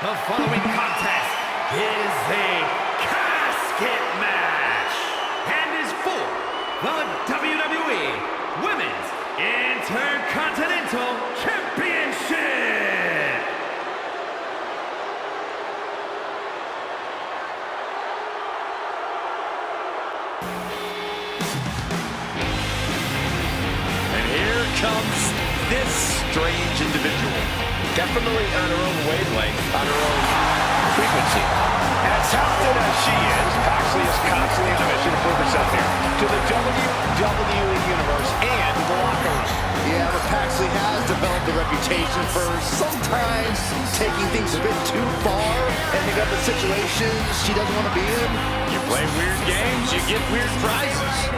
The following contest is a casket match and is for the WWE Women's Intercontinental Championship. And here comes this strange individual. Definitely on her own wavelength, on her own frequency. As talented as she is, Paxley is constantly on a mission to prove herself here to the WWE Universe and the locker room. Yeah, but Paxley has developed a reputation for sometimes taking things a bit too far, ending up in situations she doesn't want to be in. You play weird games, you get weird prizes.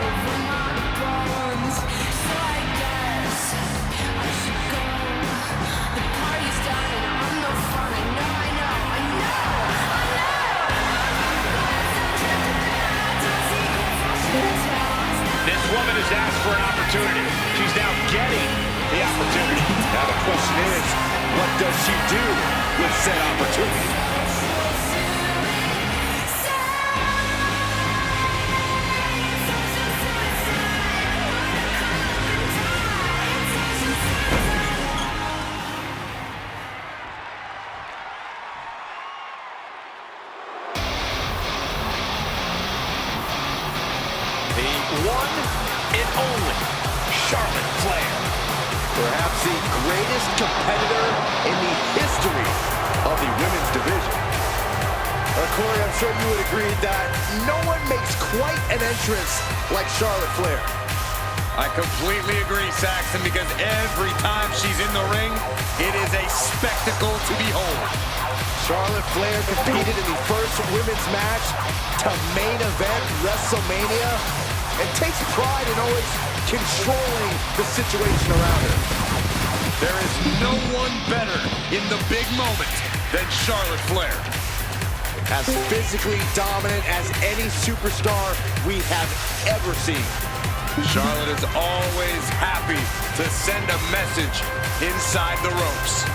This woman has asked for an opportunity. She's now getting the opportunity. Now the question is, what does she do with said opportunity? One and only Charlotte Flair. Perhaps the greatest competitor in the history of the women's division. Corey, I'm sure you would agree that no one makes quite an entrance like Charlotte Flair. I completely agree, Saxton, because every time she's in the ring, it is a spectacle to behold. Charlotte Flair competed in the first women's match to main event WrestleMania and takes pride in always controlling the situation around her. There is no one better in the big moment than Charlotte Flair. As physically dominant as any superstar we have ever seen. Charlotte is always happy to send a message inside the ropes.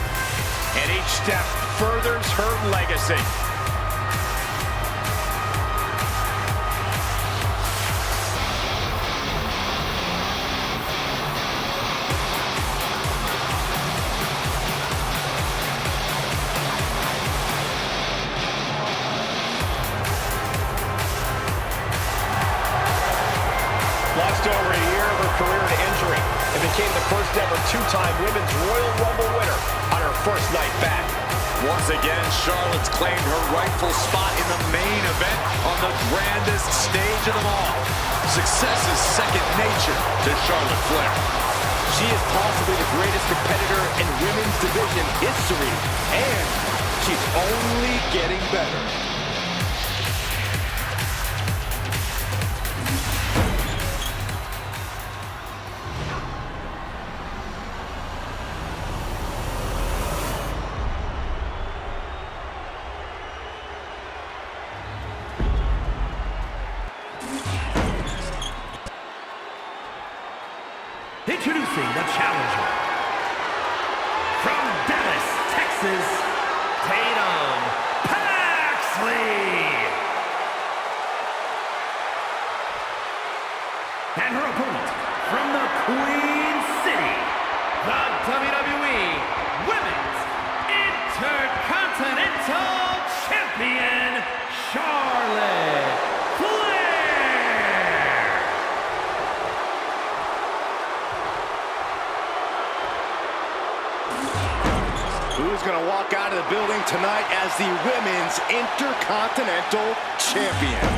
And each step furthers her legacy. Lost over a year of her career to injury and became the first ever two-time Women's Royal Rumble winner on her first night back. Once again, Charlotte's claimed her rightful spot in the main event on the grandest stage of them all. Success is second nature to Charlotte Flair. She is possibly the greatest competitor in women's division history, and she's only getting better. Introducing the challenger, from Dallas, Texas, Tatum Paxley. And her opponent, from the Queen City, the WWE Women's Intercontinental Champion, Charlotte Flair. Who's going to walk out of the building tonight as the Women's Intercontinental Champion?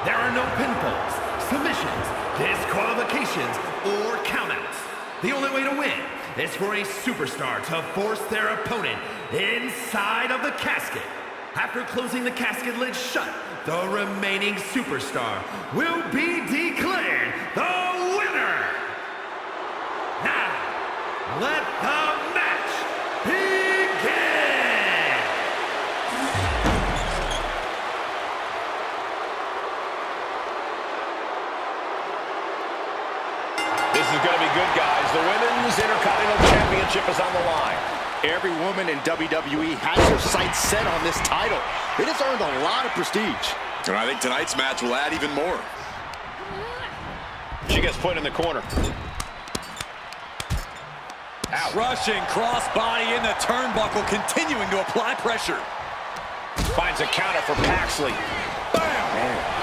There are no pinfalls, submissions, disqualifications, or countouts. The only way to win is for a superstar to force their opponent inside of the casket. After closing the casket lid shut, the remaining superstar will be declared the winner. Now, let the match begin! This good, guys. The Women's Intercontinental Championship is on the line. Every woman in WWE has her sights set on this title. It has earned a lot of prestige. And I think tonight's match will add even more. She gets put in the corner. Out. Rushing crossbody in the turnbuckle, continuing to apply pressure. Finds a counter for Paxley. Bam! Man.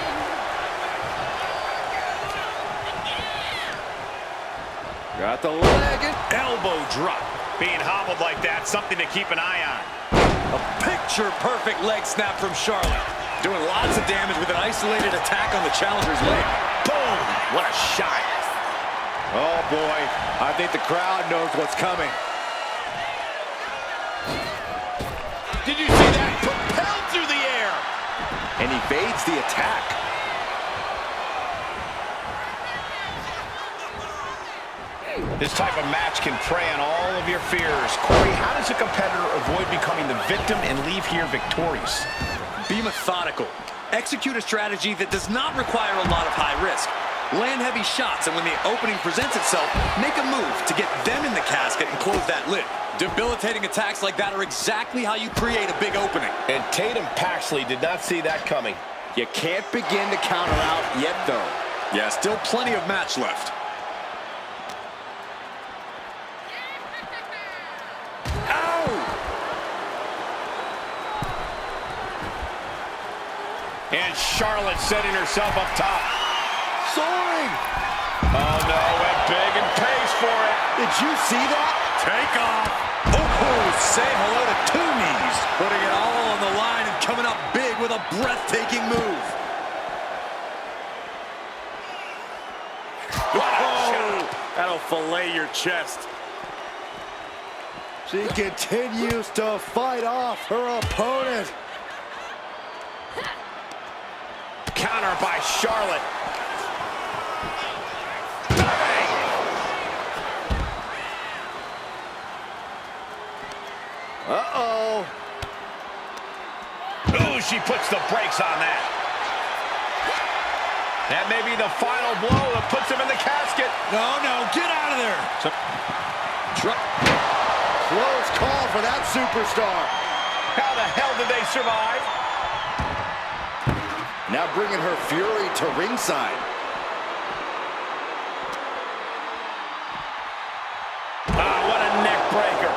Got the leg and Elbow drop. Being hobbled like that, something to keep an eye on. A picture-perfect leg snap from Charlotte. Doing lots of damage with an isolated attack on the challenger's leg. Boom! What a shot. oh boy, I think the crowd knows what's coming. Did you see that? Propelled through the air. And evades the attack. This type of match can prey on all of your fears. Corey, how does a competitor avoid becoming the victim and leave here victorious? Be methodical. Execute a strategy that does not require a lot of high risk. Land heavy shots, and when the opening presents itself, make a move to get them in the casket and close that lid. Debilitating attacks like that are exactly how you create a big opening. And Tatum Paxley did not see that coming. You can't begin to counter out yet, though. Yeah, still plenty of match left. And Charlotte setting herself up top. Soaring! Oh no, went big and pays for it. Did you see that? Take off. Oh, say hello to two knees. Putting it all on the line and coming up big with a breathtaking move. Oh, that'll fillet your chest. She continues to fight off her opponent. counter by Charlotte. Uh-oh. Ooh, she puts the brakes on that. That may be the final blow that puts him in the casket. No, get out of there. Close call for that superstar. How the hell did they survive? Now bringing her fury to ringside. Ah, what a neck breaker.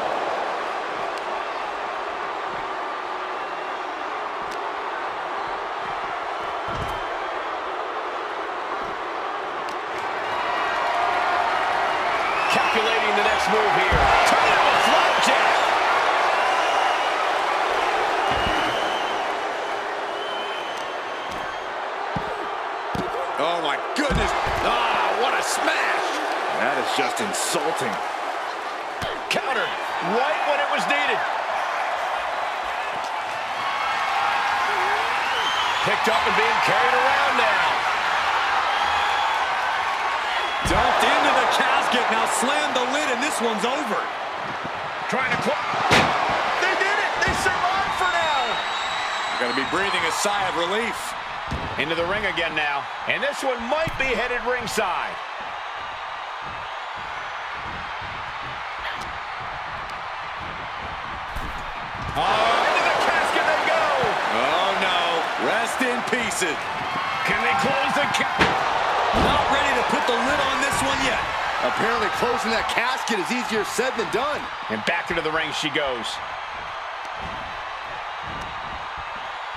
Calculating the next move here. Turn into a flapjack. Oh, my goodness. Ah, what a smash. That is just insulting. Counter right when it was needed. Picked up and being carried around now. Dumped into the casket. Now slam the lid, and this one's over. Trying to close. They did it. They survived for now. Got to be breathing a sigh of relief. Into the ring again now. And this one might be headed ringside. Oh, into the casket they go. Oh, no. Rest in pieces. Can they close the Not ready to put the lid on this one yet. Apparently closing that casket is easier said than done. And back into the ring she goes.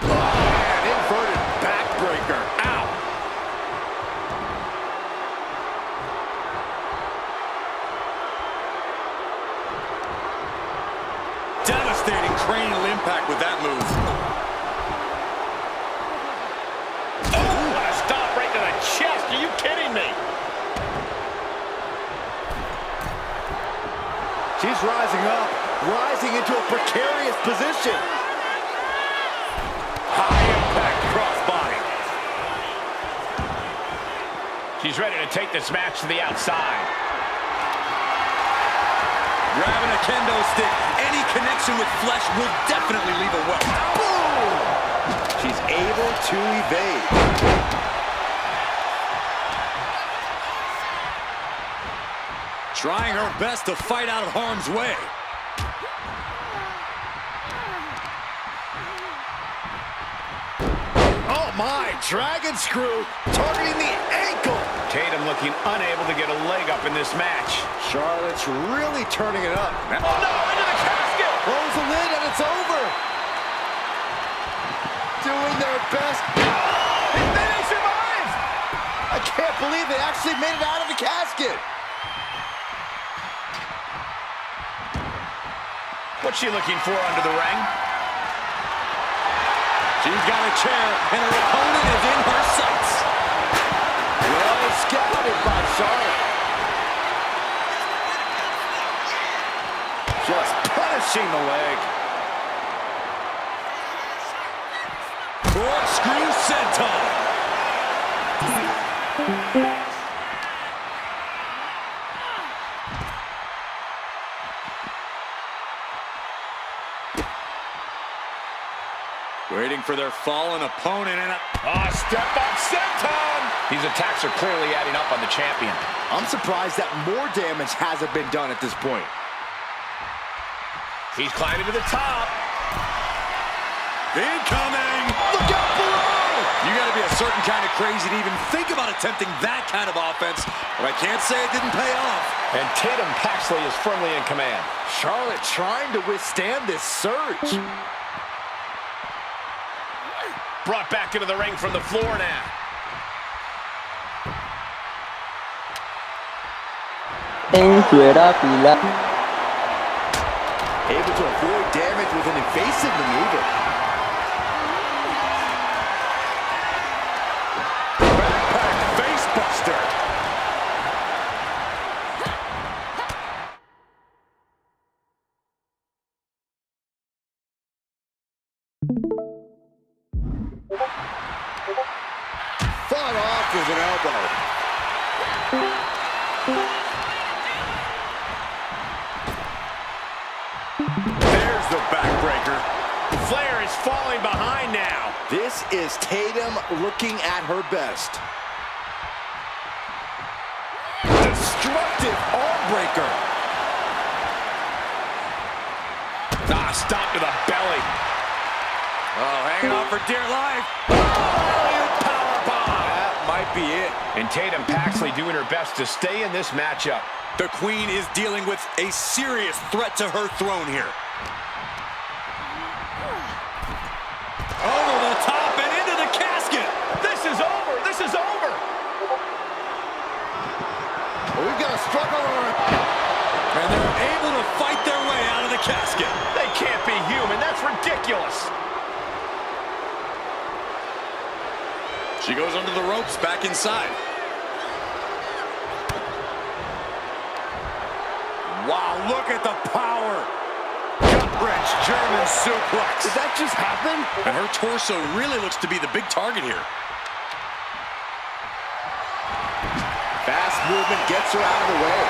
An inverted backbreaker. Ow. Devastating cranial impact with that move. Oh, what a stop right to the chest. Are you kidding me? She's rising up, rising into a precarious position. High impact crossbody. She's ready to take this match to the outside. Grabbing a kendo stick. Any connection with flesh will definitely leave a welt. Boom! She's able to evade. Trying her best to fight out of harm's way. Oh my, dragon screw targeting the ankle. Tatum looking unable to get a leg up in this match. Charlotte's really turning it up. Oh no, into the casket! Close the lid and it's over. Doing their best. And then he survives! I can't believe they actually made it out of the casket. What's she looking for under the ring? She's got a chair, and her opponent is in her sights. Well scouted by Charlotte. Just punishing the leg. Corkscrew senton. Waiting for their fallen opponent and Step up senton! These attacks are clearly adding up on the champion. I'm surprised that more damage hasn't been done at this point. He's climbing to the top. incoming. Look out below! You got to be a certain kind of crazy to even think about attempting that kind of offense, but I can't say it didn't pay off. And Tatum Paxley is firmly in command. Charlotte trying to withstand this surge. Brought back into the ring from the floor now. Able to avoid damage with an evasive maneuver. Backpack face buster. Fought off with an elbow. There's the backbreaker. Flair is falling behind now. This is Tatum looking at her best. Destructive arm breaker. Stop to the belly. Oh, hanging on for dear life. Powerbomb. That might be it. And Tatum Paxley doing her best to stay in this matchup. The Queen is dealing with a serious threat to her throne here. Over the top and into the casket. This is over. This is over. We've got a struggle on our... And they're able to fight their way out of the casket. They can't be human. That's ridiculous. She goes under the ropes, back inside. Wow, look at the power. Gut-wrench German suplex. Did that just happen? And her torso really looks to be the big target here. Fast movement gets her out of the way.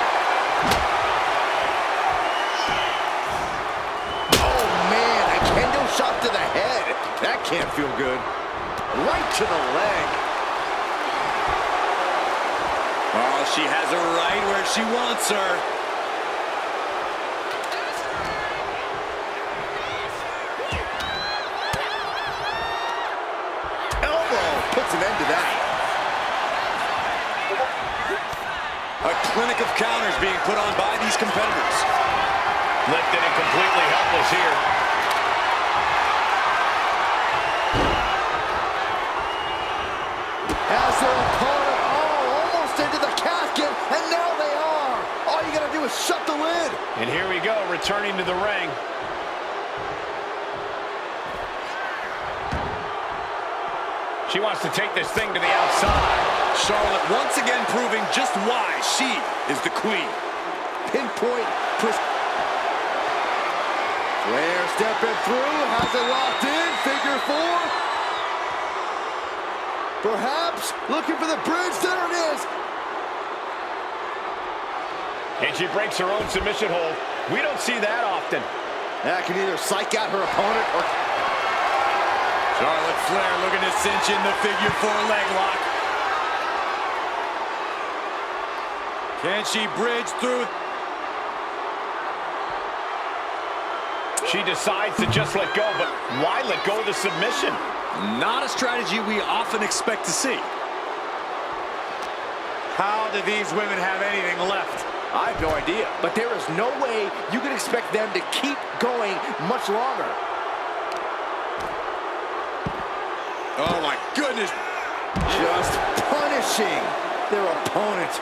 Oh, man, a kendo shot to the head. That can't feel good. Right to the leg. Oh, she has her right where she wants her. Elbow puts an end to that. A clinic of counters being put on by these competitors. Lifted and completely helpless here. Has their opponent almost into the casket, and now they are. All you gotta do is shut the lid. And here we go, returning to the ring. She wants to take this thing to the outside. Charlotte once again proving just why she is the Queen. Pinpoint. Flair stepping through, has it locked in, figure four. Perhaps looking for the bridge, there it is. And she breaks her own submission hold. We don't see that often. That can either psych out her opponent or... Charlotte Flair looking to cinch in the figure four leg lock. Can she bridge through? She decides to just let go, but why let go of the submission? Not a strategy we often expect to see. How do these women have anything left? I have no idea, but there is no way you can expect them to keep going much longer. Oh my goodness. Just punishing their opponent.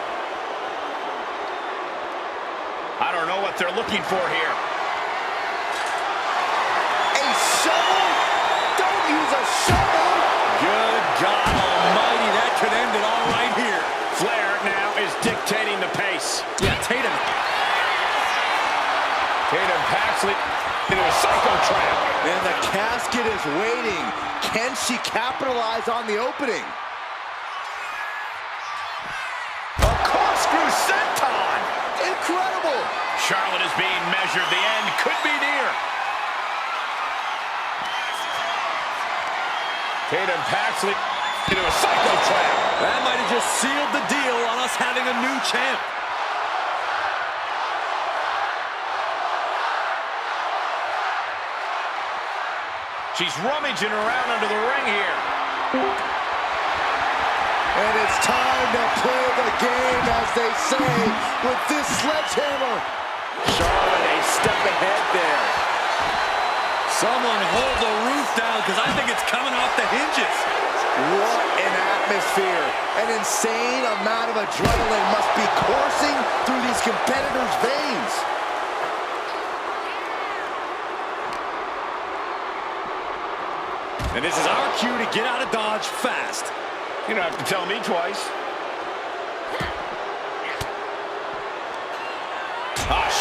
I don't know what they're looking for here. A shovel? Don't use a shovel! Good God almighty, that could end it all right here. Flair now is dictating the pace. Yeah, Tatum. Tatum Paxley into a psycho trap. And the casket is waiting. Can she capitalize on the opening? A corkscrew senton. Incredible! Charlotte is being measured. The end could be near. Tatum Paxley into a psycho trap. That might have just sealed the deal on us having a new champ. She's rummaging around under the ring here. And it's time to play the game, as they say, with this sledgehammer. Charlotte a step ahead there. Someone hold the roof down, because I think it's coming off the hinges. What an atmosphere. An insane amount of adrenaline must be coursing through these competitors' veins. And this is our cue to get out of Dodge fast. You don't have to tell me twice.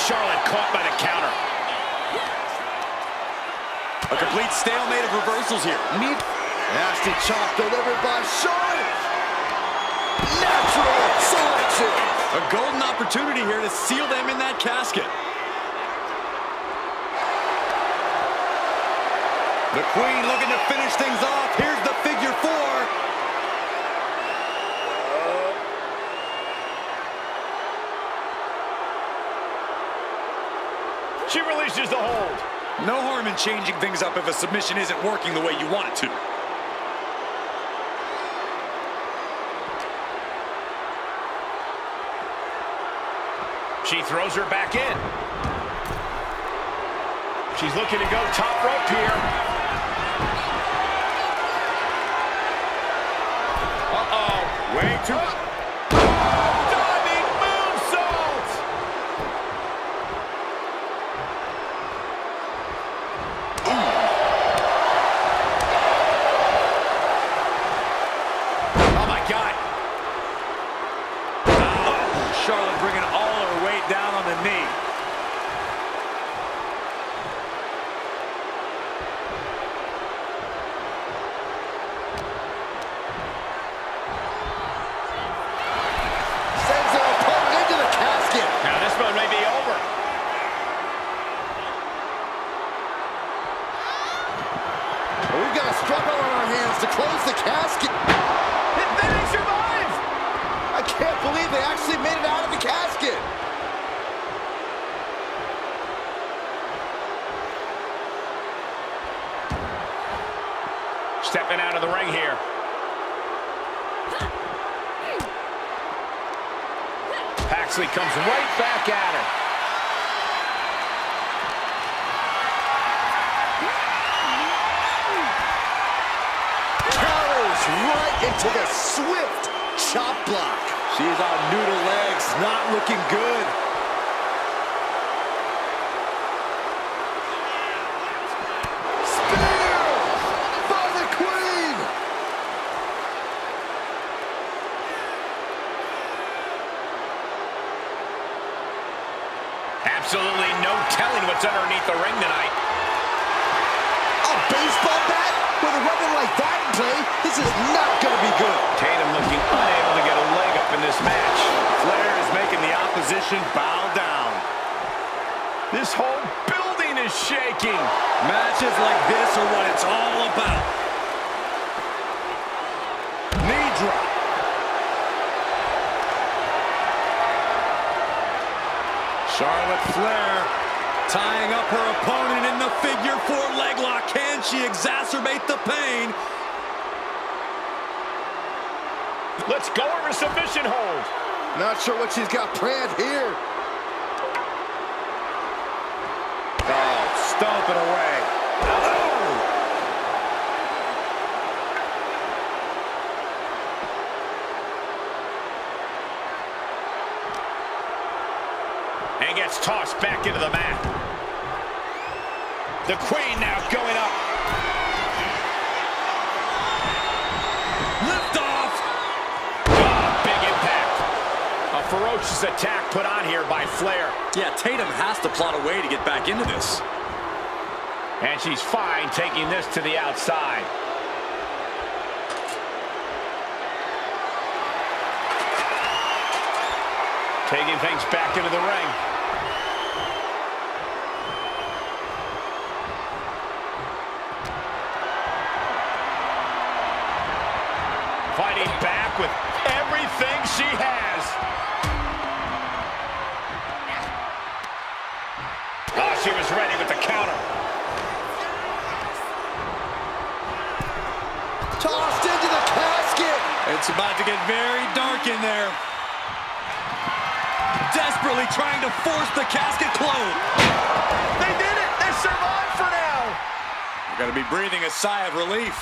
Charlotte caught by the counter. A complete stalemate of reversals here. Nasty chop delivered by Charlotte. Natural selection. A golden opportunity here to seal them in that casket. The Queen looking to finish things off. Here's the figure 4. She releases the hold. No harm in changing things up if a submission isn't working the way you want it to. She throws her back in. She's looking to go top rope here. Uh-oh. Way too... Diving moonsault! Oh, my God. Oh, Charlotte bringing all her weight down on the knee. To close the casket. And then they survive! I can't believe they actually made it out of the casket. Stepping out of the ring here. Paxley comes right back at her. Right into the swift chop block. She's on noodle legs, not looking good. Spear by the Queen. Absolutely no telling what's underneath the ring tonight. A baseball bat with a weapon like that in play. This is not going to be good. Tatum looking unable to get a leg up in this match. Flair is making the opposition bow down. This whole building is shaking. Matches like this are what it's all about. Knee drop. Charlotte Flair Tying up her opponent in the figure 4 leg lock. Can she exacerbate the pain? Let's go over submission hold. Not sure what she's got planned here. Oh, stomp it away. Oh! And gets tossed back into the mat. The Queen now going up. Lift off. Oh, big impact. A ferocious attack put on here by Flair. Yeah, Tatum has to plot a way to get back into this. And she's fine taking this to the outside. Taking things back into the ring. Fighting back with everything she has. Oh, she was ready with the counter. Tossed into the casket. It's about to get very dark in there. Desperately trying to force the casket closed. They did it! They survived for now! You're going to be breathing a sigh of relief.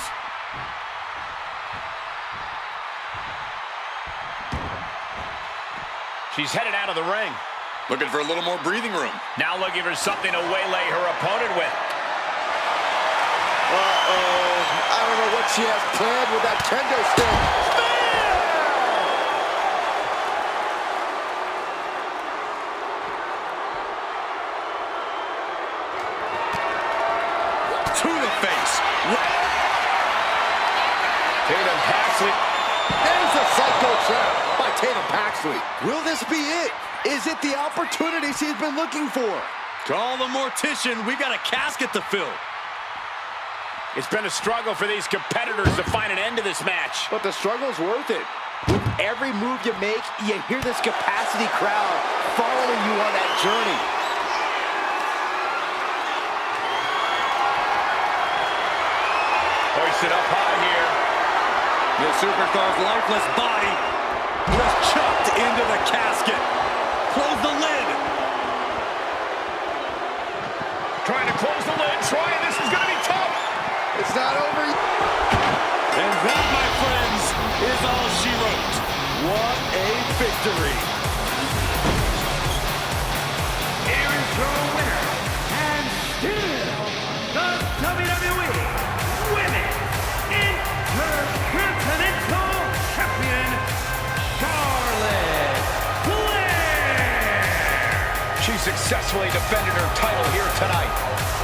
She's headed out of the ring. Looking for a little more breathing room. Now looking for something to waylay her opponent with. Uh-oh. I don't know what she has planned with that kendo stick. To the face. Tatum Paxley. There's a psycho trap by Tatum Paxley. Will this be it? Is it the opportunity she's been looking for? Call the mortician. We got a casket to fill. It's been a struggle for these competitors to find an end to this match. But the struggle's worth it. With every move you make, you hear this capacity crowd following you on that journey. Hoisted up high here. The superstar's lifeless body was chucked into the casket. Close the lid. Trying to close the lid. Trying. This is going to be tough. It's not over. And that, my friends, is all she wrote. What a victory. Here is your winner, and still the WWE Women's Intercontinental Champion, Charlotte Flair. She successfully defended her title here tonight.